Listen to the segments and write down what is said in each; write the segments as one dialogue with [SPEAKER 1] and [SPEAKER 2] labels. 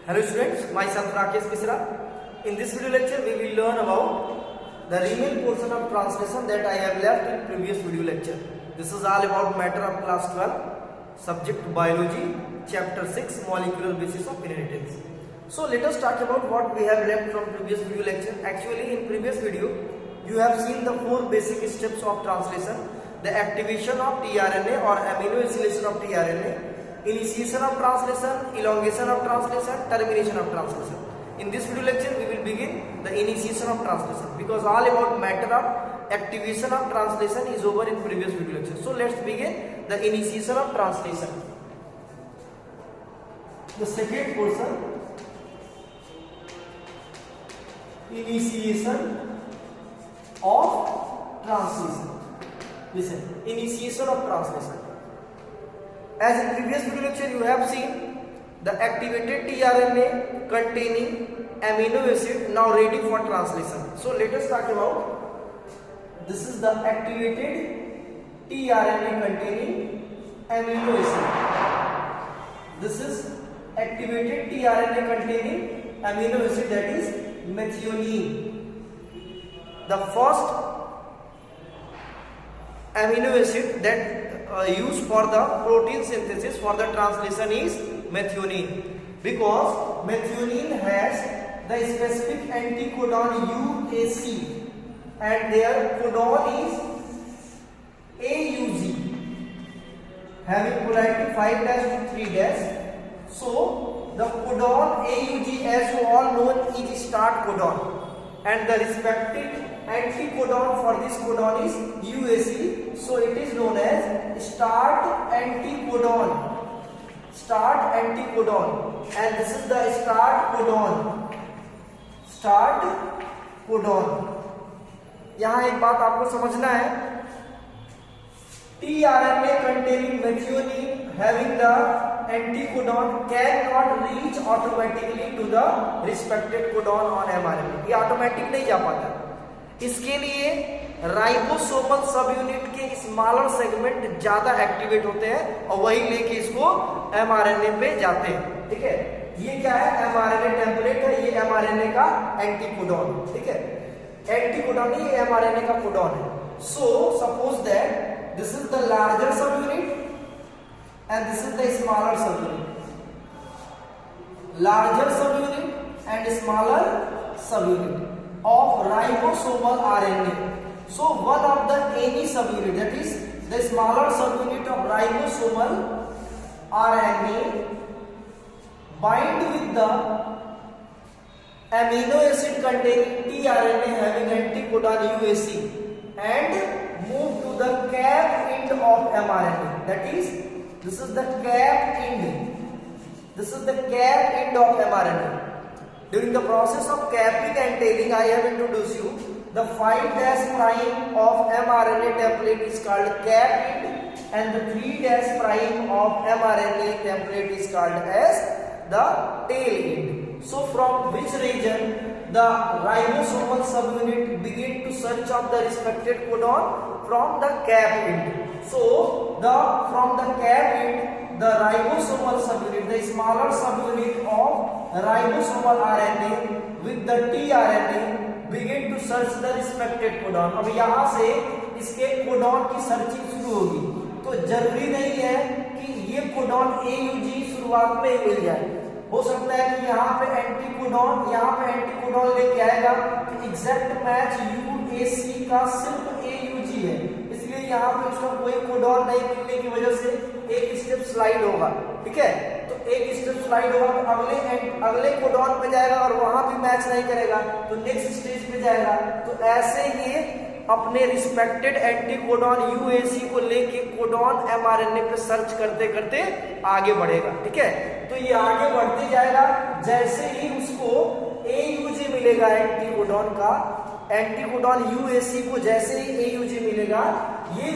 [SPEAKER 1] Hello students, myself Rakesh Misra. In this video lecture, we will learn about the remaining portion of translation that I have left in previous video lecture. This is all about matter of class 12, subject biology, chapter 6, molecular basis of inheritance. So let us talk about what we have left from previous video lecture. Actually, in previous video, you have seen the 4 basic steps of translation: the activation of tRNA or amino acylation of tRNA, initiation of translation, elongation of translation, termination of translation. In this video lecture, we will begin the initiation of translation because all about matter of activation of translation is over in previous video lecture. So let's begin the initiation of translation. The second portion, initiation of translation. Listen, initiation of translation. As in previous video lecture, you have seen the activated tRNA containing amino acid now ready for translation. So let us talk about this is the activated tRNA containing amino acid. This is activated tRNA containing amino acid, that is methionine. The first amino acid that used for the protein synthesis for the translation is methionine, because methionine has the specific anticodon UAC and their codon is AUG having polarity 5' to 3'. So the codon AUG, as you all know, is start codon, and the respective anticodon for this codon is UAC. So it is known as start anticodon. Start anticodon, and this is the start codon. Start codon. यहाँ एक बात आपको समझना है, tRNA containing methionine having the anticodon cannot reach automatically to the respected codon on mRNA. ये automatic नहीं जा पाता. इसके लिए राइबोसोमल सब यूनिट के स्मॉलर सेगमेंट ज्यादा एक्टिवेट होते हैं और वही लेके इसको एमआरएनए पे जाते हैं. ठीक है, ये क्या है? एमआरएनए टेम्पलेट है, ये एमआरएनए का एंटीकोडॉन. ठीक है, एंटीकोडॉन ये एमआरएनए का कोडॉन है. So suppose that this is the larger सब unit and this is the smaller सब यूनिट. लार्जर सब यूनिट एंड स्मॉलर सब unit of ribosomal RNA. So one of the any subunit, that is the smaller subunit of ribosomal RNA, bind with the amino acid containing tRNA having anticodon UAC and move to the cap end of mRNA. That is, this is the cap end. This is the cap end of mRNA. During the process of capping and tailing, I have introduced you the 5' of mRNA template is called cap end, and the 3' of mRNA template is called as the tail end. So from which region the ribosomal subunit begin to search of the respected codon? From the cap end. So from the cap end, the ribosomal subunit, the smaller subunit of ribosomal RNA with the tRNA begin to search the respected codon. अब यहाँ से इसके codon की searching शुरू होगी. तो जरूरी नहीं है कि ये कोडॉन AUG शुरुआत में ही मिल जाए. हो सकता है कि यहाँ पे एंटीकोडॉन लेके आएगा कि एग्जैक्ट मैच UAC का सिर्फ AUG है, इसलिए यहाँ पे उसका कोई कोडॉन नहीं मिलने की वजह से एक स्टेप स्लाइड होगा. ठीक है, तो एक स्टेप स्लाइड होगा तो अगले कोडॉन पे जाएगा और वहां भी मैच नहीं करेगा तो नेक्स्ट स्टेज पे जाएगा. तो ऐसे ही अपने रिस्पेक्टेड एंटीकोडॉन UAC को लेके कोडॉन एमआरएनए पे सर्च करते करते आगे बढ़ेगा. ठीक है, तो ये आगे बढ़ते जाएगा. जैसे ही उसको AUG मिलेगा एंटीकोडॉन का, एंटीकोडॉन UAC को जैसे ही AUG मिलेगा, ये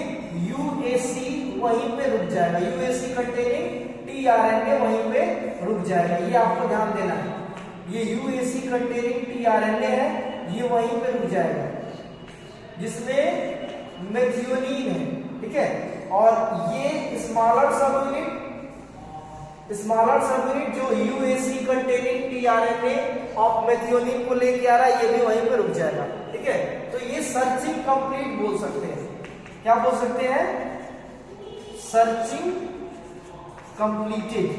[SPEAKER 1] UAC वहीं पे रुक जाएगा. UAC कंटेनिंग tRNA वहीं पे रुक जाएगा. ये आपको ध्यान देना है. ये UAC कंटेनिंग tRNA है, ये वहीं पे रुक जाएगा जिसमें मेथियोनिन है. ठीक है, और ये smaller subunit smaller subunit जो UAC containing tRNA of methionine को लेके आ रहा है, ये भी वहीं पे रुक जाएगा। ठीक है, तो ये सर्चिंग कंप्लीट बोल सकते हैं। क्या बोल सकते हैं? Searching completed.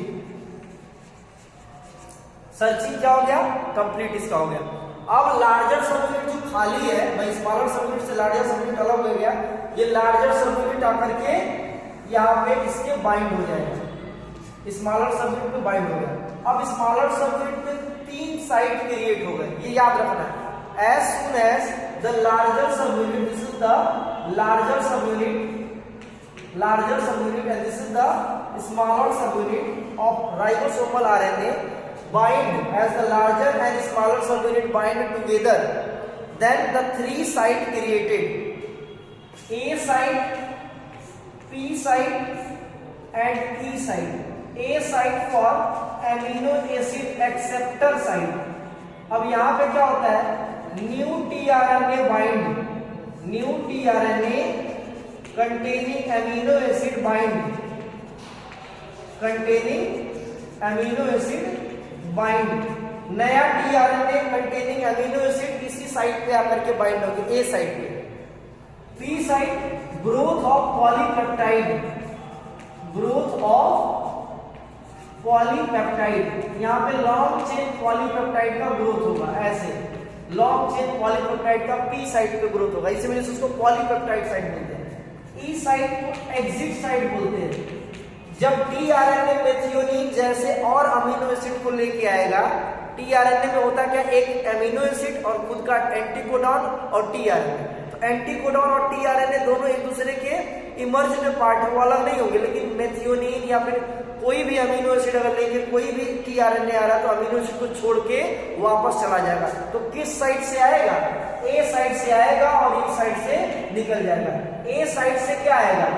[SPEAKER 1] सर्चिंग क्या हो गया? कंप्लीट इसका हो गया। अब लार्जर सबयूनिट जो खाली है भाई, स्मॉलर सबयूनिट से लार्जर सबयूनिट अलग हो गया, ये लार्जर सबयूनिट आकर के यहाँ पे इसके बाइंड हो जाएगा, स्मॉलर सबयूनिट में बाइंड हो गया। अब स्मॉलर सबयूनिट में 3 साइट क्रिएट हो गए, ये याद रखना है। As soon as the larger subunit, this is the larger subunit and this is the smaller subunit of ribosomal RNA bind, as the larger and smaller subunit bind together, then the 3 site created, A site, P site and E site. A site for amino acid acceptor site. अब यहाँ पे क्या होता है? New tRNA bind, new tRNA containing amino acid bind, containing amino acid bind, नया tRNA containing amino acid इसी site पे आकर के बाइंड होगी, ए साइट पे। P site growth of polypeptide, growth of polypeptide, यहाँ पे लॉन्ग चेन पॉलीपेप्टाइड का ग्रोथ होगा, ऐसे लॉन्ग चेन पॉलीपेप्टाइड का पी साइट पे ग्रोथ होगा, इसी वजह से उसको पॉलीपेप्टाइड साइट बोलते हैं। ई साइट को एग्जिट साइट बोलते हैं। जब टीआरएनए मेथियोनिन जैसे और अमीनो एसिड को लेके आएगा, टीआरएनए में होता क्या? एक एमिनो एसिड और खुद का एंटीकोडॉन और टीआरएनए। तो एंटीकोडॉन और टीआरएनए दोनों एक दूसरे के इमर्ज्ड पार्ट है, वो अलग नहीं होंगे, लेकिन मेथियोनिन या फिर कोई भी अमीनो एसिड अगर लेके कोई भी टीआरएनए आ रहा है तो अमीनो एसिड को छोड़ के वापस चला जाएगा। तो किस साइड से आएगा? ए साइड से आएगा और ई साइड से निकल जाएगा। ए साइड से क्या आएगा?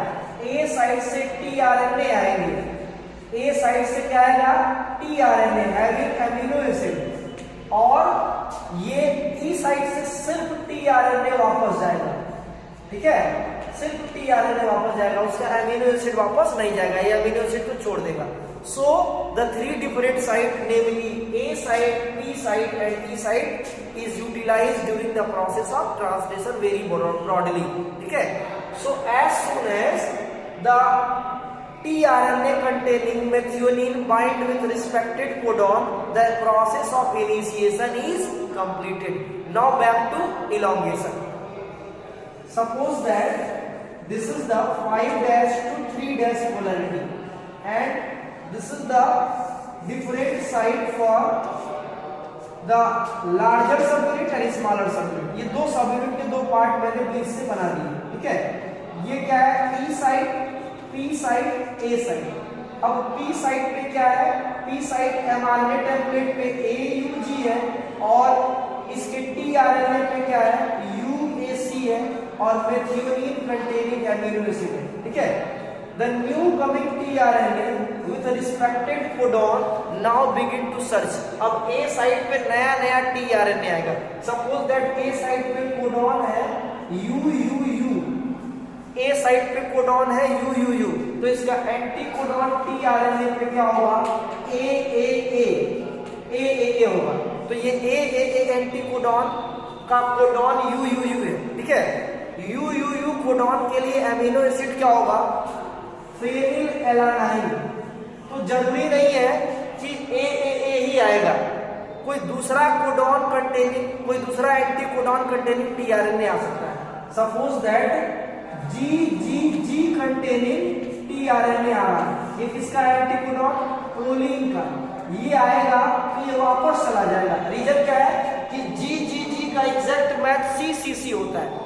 [SPEAKER 1] ए साइड से टीआरएनए आएंगे, ए साइड से क्या आएगा? टीआरएनए हैविंग अमीनो एसिड, और ये ई साइड से सिर्फ टीआरएनए वापस जाएगा। ठीक है, सिर्फ टीआरएनए वापस जाएगा, उसका अमीनो एसिड वापस नहीं जाएगा, ये अमीनो एसिड को छोड़ देगा। So the 3 different site namely A site, P site and E site is utilised during the process of translation very broadly. ठीक है, so as soon as the tRNA containing methionine bind with respective codon, the process of initiation is completed. Now back to elongation. Suppose that this is the 5' to 3' polarity and this is the different site for the larger subunit and smaller subunit. ये दो subunit के दो part मैंने बीच से बना दिए। ठीक है, ये क्या है? E site, P site, A site. अब P साइट पे क्या है? P साइट mRNA टेम्पलेट पे AUG है और इसके tRNA पे क्या है? UAC है और मेथियोनिन कंटेनिंग एमिनो एसिड है। ठीक है, the new coming tRNA with respected codon now begin to search. अब A साइट पे नया नया tRNA आएगा। Suppose that A साइट पे कोडॉन है UUU, A साइट पे कोडॉन है UUU, तो इसका एंटी कोडॉन tRNA पे क्या होगा? AAA होगा। तो ये AAA एंटी कोडॉन का कोडॉन UUU है। ठीक है, UUU कोडॉन के लिए एमिनो एसिड क्या होगा? फेनिलएलानाइन। तो जरूरी नहीं है कि AAA ही आएगा, कोई दूसरा कोडॉन कंटेनिंग, कोई दूसरा एंटी कोडॉन कंटेनिंग tRNA आ सकता है। Suppose that GGG containing tRNA आ रहा है, ये किसका एंटी कोडॉन? प्रोलीन का। ये आएगा तो ये वापस चला जाएगा। रीजन क्या है कि GGG का एग्जैक्ट मैच CCC होता है,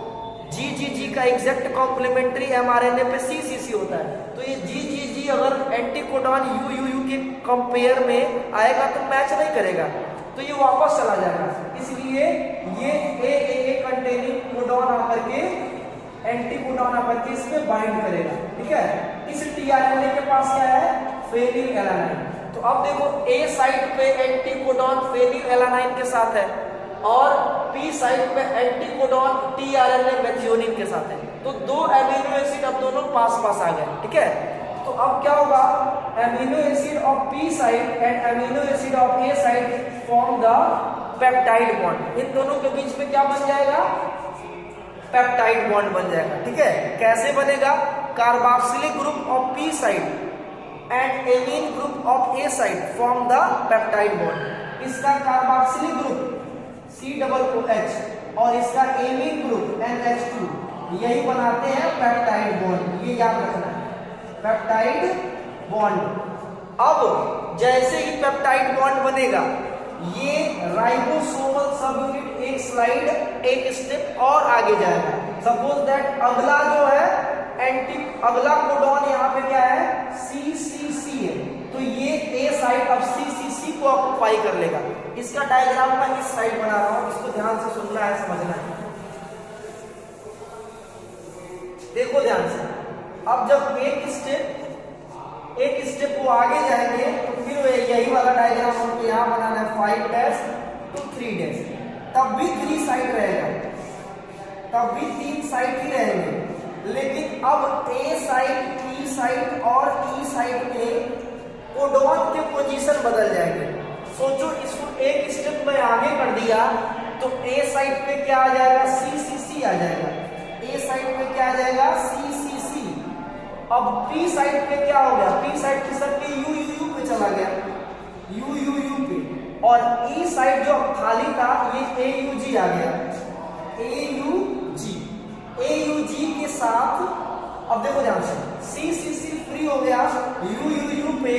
[SPEAKER 1] GGG का एग्जैक्ट कॉम्प्लीमेंट्री mRNA पे CCC होता है। तो ये GGG अगर एंटीकोडॉन UUU के कंपेयर में आएगा तो मैच नहीं करेगा, तो ये वापस चला जाएगा। इसलिए ये AAA कंटेनिंग कोडॉन आकर के एंटीकोडॉन आकर के इसमें बाइंड करेगा। ठीक है, इस tRNA के पास क्या है? फेनिलएलानाइन। तो अब देखो A साइट पे एंटीकोडॉन फेनिलएलानाइन के साथ है और P साइट पे एंटीकोडॉन tRNA मेथियोनिन के साथ है। तो दो एमिनो एसिड अब दोनों पास पास आ गए। ठीक है, तो अब क्या होगा, amino acid of P side and amino acid of A side form the peptide bond. इन दोनों के बीच में क्या बन जाएगा, पेप्टाइड बॉन्ड बन जाएगा। ठीक है, कैसे बनेगा, carboxylic group of P side and amine group of A side form the peptide bond. इसका कार्बोक्सिलिक ग्रुप COOH और इसका एमीन ग्रुप NH2 यही बनाते हैं पेप्टाइड बॉन्ड। ये याद रखना है, पेप्टाइड बॉन्ड। अब जैसे ही पेप्टाइड बॉन्ड बनेगा, ये राइबोसोमल सब यूनिट एक स्लाइड एक स्टेप और आगे जाएगा। सपोज दैट अगला जो है अगला कोडॉन यहाँ पे क्या है, CCC है, तो ये ए साइड अब CCC को ऑक्युपाई कर लेगा। इसका डायग्राम मैं इस साइड बना रहा हूं, इसको ध्यान से सुनना है, समझना है। देखो ध्यान से, अब जब एक स्टेप वो आगे जाएंगे तो फिर यही वाला डायग्राम हमको यहाँ बनाना है, 5' to 3'। तब भी 3 साइड रहेगा, तब भी 3 साइड ही रहेंगे, लेकिन अब ए साइड, बी साइड और ई साइड में कोडॉन के पोजीशन बदल जाएंगे। सोचो, इसको एक स्टेप में आगे कर दिया तो ए साइड पे क्या आ जाएगा, CCC आ जाएगा। ए साइड पे क्या आ जाएगा, CCC। अब पी साइड पे क्या हो गया, पी साइड पे सब पे UUU पे चला गया, UUU पे। और ई साइड जो खाली था ये AUG आ गया, AUG के साथ। अब देखो ध्यान से, CCC फ्री हो गया, UUU पे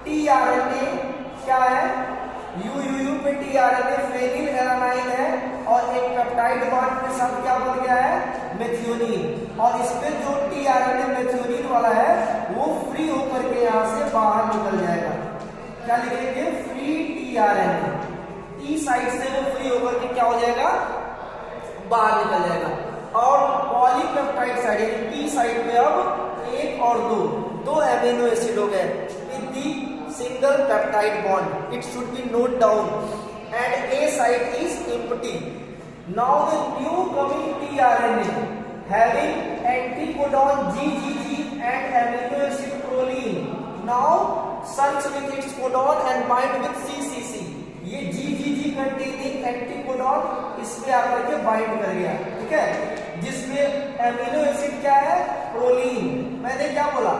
[SPEAKER 1] tRNA क्या है, UUU पे tRNA फेनिल एलानाइन है और एक पेप्टाइड बॉन्ड के साथ क्या बन गया है, मेथियोनिन। और इस पे जो tRNA मेथियोनिन वाला है वो फ्री होकर के यहाँ से बाहर निकल जाएगा। क्या लिखेंगे, फ्री tRNA। ई साइड से वो फ्री होकर के क्या हो जाएगा, बाहर निकल जाएगा। और पॉलीपेप्टाइड साइड यानी पी साइड पे अब 1 और 2 एमिनो एसिड हो गए with the single peptide bond. It should be note down and A side is empty. Now the new coming tRNA having anticodon GGG and amino acid proline now search with its codon and bind with CCC। ये GGG containing anticodon इस पे आकर के bind कर गया। ठीक है, जिसमें एमिनो एसिड क्या है, प्रोलीन। मैंने क्या बोला,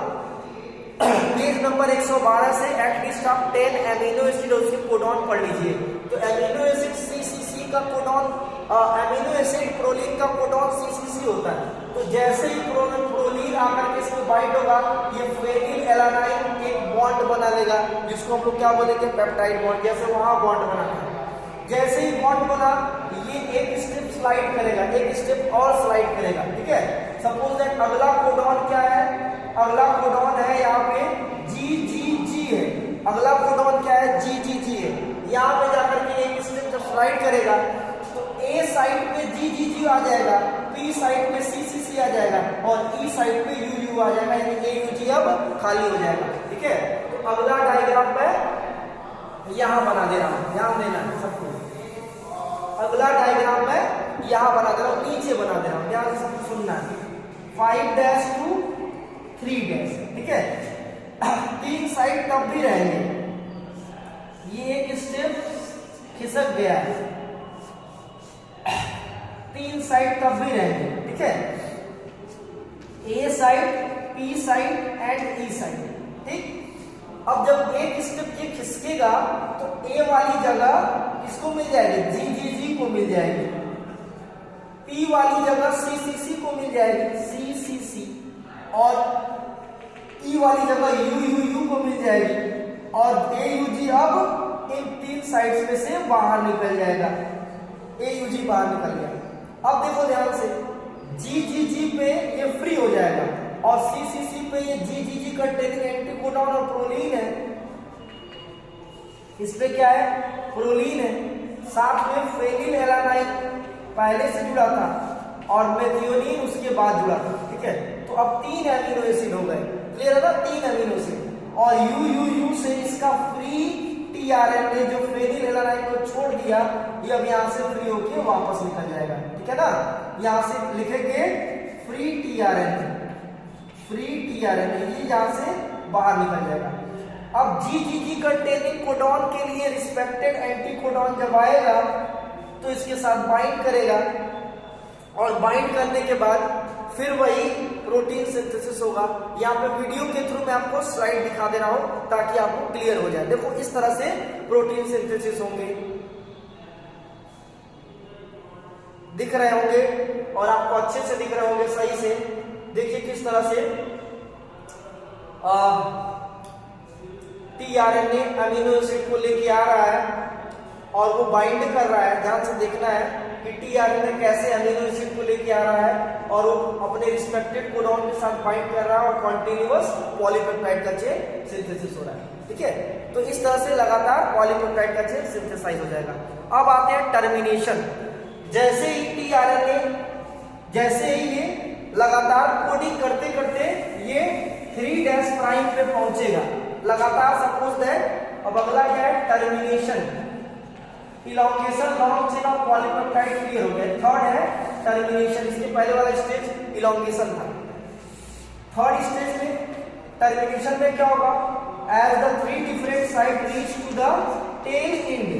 [SPEAKER 1] पेज नंबर 112 से एटलीस्ट आप 10 एमिनो एसिड और उसके कोडॉन पढ़ लीजिए। तो एमिनो एसिड CCC का कोडॉन, एमिनो एसिड प्रोलीन का कोडॉन CCC होता है। तो जैसे ही प्रोलीन आकर के इसमें बाइंड होगा, ये फेनिल एलानाइन एक बॉन्ड बना लेगा, जिसको हम लोग क्या बोलेंगे, पेप्टाइड बॉन्ड। जैसे वहां बॉन्ड बना है, जैसे ही बॉन्ड बना ये एक स्टेप स्लाइड करेगा, एक स्टेप और स्लाइड करेगा। ठीक है, सपोज दैट अगला कोडॉन क्या है, अगला कोडॉन है यहाँ पे GGG है। अगला कोडॉन क्या है, GGG है। यहाँ पे जाकर के एक स्टेप जब स्लाइड करेगा तो ए साइड पे GGG आ जाएगा, पी साइड पे CCC आ जाएगा और ई साइड पे UU आ जाएगा, यानी AUG अब खाली हो जाएगा। ठीक है, तो अगला डायग्राम पे यहां बना दे रहा हूं, ध्यान देना है सबको। अगला डायग्राम में यहां बना दे रहा हूं, नीचे बना दे रहा हूं, ध्यान से सबको सुनना है। 5' to 3'। ठीक है, 3 साइड तब भी रहेंगे, ये एक स्टेप खिसक गया है, 3 साइड तब भी रहेंगे। ठीक है, A side, P side and E side. ठीक, अब जब एक स्टेप ये खिसकेगा तो ए वाली जगह किसको मिल जाएगी, GGG को मिल जाएगी। पी वाली जगह CCC को मिल जाएगी, CCC। और ई वाली जगह UUU को मिल जाएगी और AUG अब इन 3 साइड्स में से बाहर निकल जाएगा, AUG बाहर निकल गया। अब देखो ध्यान से, GGG पे ये फ्री हो जाएगा और CCC पे ये GGG कंटेनिंग एंटीकोडॉन और प्रोलीन है। इस पे क्या है, प्रोलीन है, साथ में फेनिल एलानाइन पहले से जुड़ा था और मेथियोनिन उसके बाद जुड़ा था। ठीक है, तो अब 3 एमिनो एसिड हो गए, क्लियर है ना, 3 एमिनो एसिड। और UUU से इसका फ्री tRNA जो फेनिल एलानाइन को छोड़ दिया, ये अब यहाँ से फ्री होके वापस निकल जाएगा। ठीक है ना, यहाँ से लिखेंगे फ्री tRNA, फ्री टीआरएनए, ये यहाँ से बाहर निकल जाएगा। अब जीजीजी कंटेनिंग कोडॉन के लिए रिस्पेक्टेड एंटीकोडॉन जब आएगा तो इसके साथ बाइंड करेगा, और बाइंड करने के बाद फिर वही प्रोटीन सिंथेसिस होगा। यहाँ पे वीडियो के थ्रू मैं आपको स्लाइड दिखा दे रहा हूं ताकि आपको क्लियर हो जाए। देखो इस तरह से प्रोटीन सिंथेसिस होंगे, दिख रहे होंगे और आपको अच्छे से दिख रहे होंगे सही से। देखिए किस तरह से टीआरएनए अमीनो एसिड को लेके आ रहा है और वो बाइंड कर रहा है। ध्यान से देखना है कि टीआरएनए कैसे अमीनो एसिड को लेके आ रहा है और वो अपने रिस्पेक्टेड कोडॉन के साथ बाइंड कर रहा है और कॉन्टिन्यूअस पॉलीपेप्टाइड का चेन सिंथेसिस हो रहा है। ठीक है, तो इस तरह से लगातार पॉलीपेप्टाइड का चेन सिंथेसाइज हो जाएगा। अब आते हैं टर्मिनेशन। जैसे ही टीआरएनए, जैसे ही ये लगातार कोडिंग करते करते ये 3' पे पहुंचेगा लगातार, सपोज दैट। अब अगला क्या है, termination, elongation, long chain of polypeptide clear हो गया। थर्ड है टर्मिनेशन। इसके पहले वाला स्टेज इलॉन्गेशन था। थर्ड स्टेज में टर्मिनेशन में क्या होगा, as the 3 different side reach to the tail end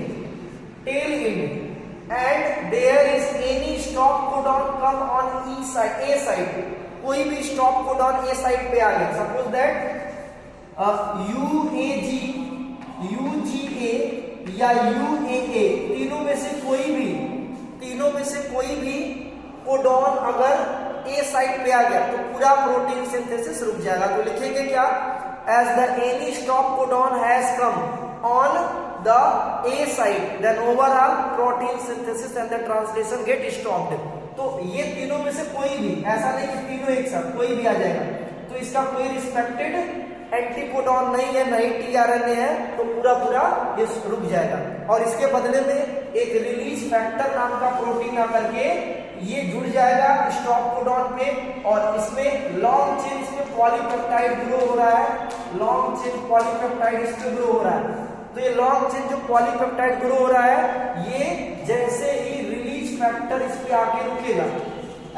[SPEAKER 1] and there is any stop codon come on E side, A side, कोई भी stop codon A side पे आ गया, suppose that UAG, UGA या UAA, तीनों में से कोई भी कोडॉन अगर A साइड पे आ गया तो पूरा प्रोटीन सिंथेसिस रुक जाएगा। तो लिखेंगे क्या, as the any stop codon has come on the A side, then overall protein synthesis and the translation get stopped। तो ये तीनों में से कोई भी, ऐसा नहीं कि तीनों एक साथ, कोई भी आ जाएगा तो इसका कोई रिस्पेक्टेड एंटीकोडॉन नहीं है, नहीं टीआरएनए है, तो पूरा ये रुक जाएगा। और इसके बदले में एक रिलीज फैक्टर नाम का प्रोटीन आकर के ये जुड़ जाएगा स्टॉप कोडॉन पे, और इसमें लॉन्ग चेन, इसमें पॉलीपेप्टाइड ग्रो हो रहा है, लॉन्ग चेन पॉलीपेप्टाइड इसमें ग्रो हो रहा है। तो ये लॉन्ग चेन जो पॉलीपेप्टाइड ग्रो हो रहा है, ये जैसे ही रिलीज फैक्टर इस पे आके रुकेगा,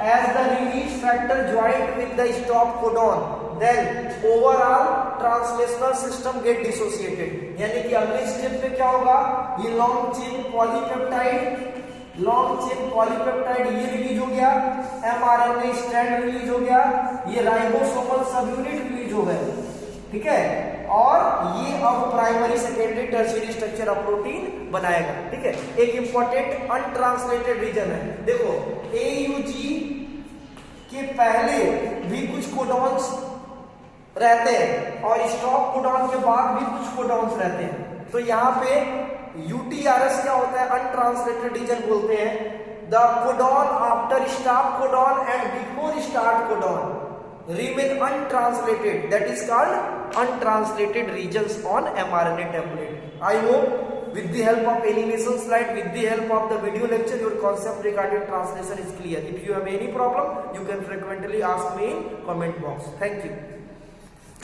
[SPEAKER 1] as the release factor joint with the stop codon, then overall translational system get dissociated. यानी कि अगले स्टेप पे क्या होगा, ये लॉन्ग चेन पॉलीपेप्टाइड ये रिलीज हो गया, एमआरएनए स्ट्रैंड रिलीज हो गया, ये राइबोसोमल सबयूनिट रिलीज हो गए। ठीक है, और ये अब primary, secondary, tertiary structure of protein बनाएगा। ठीक है, एक इंपॉर्टेंट अनट्रांसलेटेड रीजन है। देखो एयूजी के पहले भी कुछ कोडॉन्स रहते हैं और स्टॉप कोडॉन के बाद भी कुछ कोडॉन्स रहते हैं। तो यहाँ पे यूटीआरएस क्या होता है, अनट्रांसलेटेड रीजन बोलते हैं। The codon after stop codon and before start codon remain untranslated, that is called untranslated regions on mRNA template. I hope with the help of animation slide, with the help of the video lecture, your concept regarding translation is clear. If you have any problem, you can frequently ask me in comment box. Thank you.